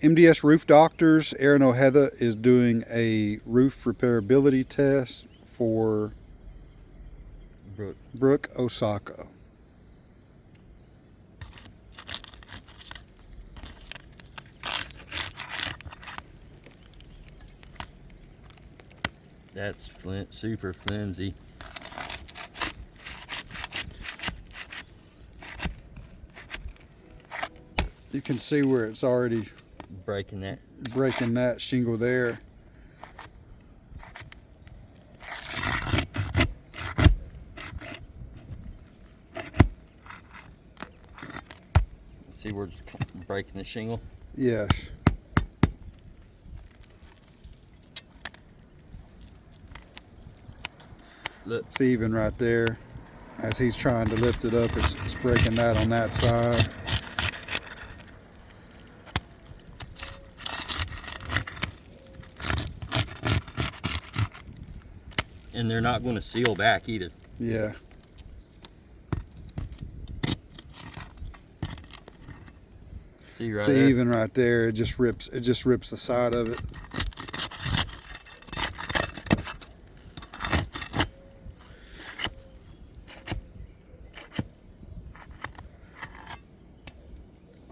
MDS Roof Doctors, Aaron O'Heather is doing a roof repairability test for Brook, Osaka. That's super flimsy. You can see where it's already breaking that shingle there. See where it's breaking the shingle? Yes. Look. See, even right there, as he's trying to lift it up, it's breaking that on that side. And they're not going to seal back either. Yeah. See right there? Even right there, it just rips the side of it.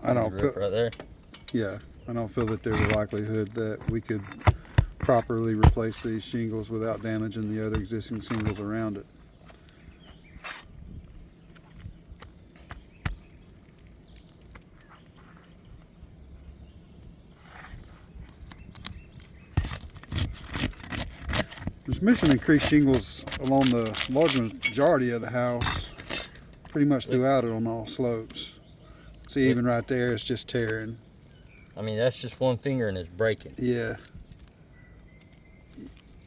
I don't feel right there. Yeah, I don't feel that there's a likelihood that we could properly replace these shingles without damaging the other existing shingles around it. There's mission increased shingles along the large majority of the house, pretty much throughout it on all slopes. See, even right there, it's just tearing. I mean, that's just one finger and it's breaking. Yeah.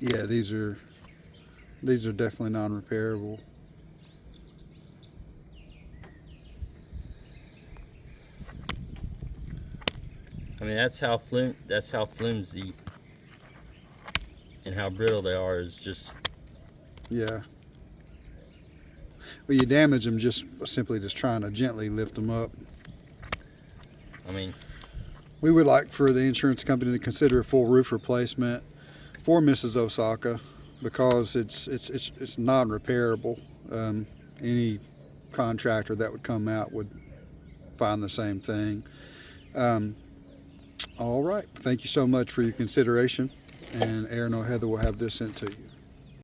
Yeah, these are definitely non-repairable. I mean, that's how flimsy and how brittle they are is just. Yeah. Well, you damage them just simply trying to gently lift them up. I mean, we would like for the insurance company to consider a full roof replacement for Mrs. Osaka because it's non-repairable. Any contractor that would come out would find the same thing. All right. Thank you so much for your consideration, and Aaron O'Heather will have this sent to you.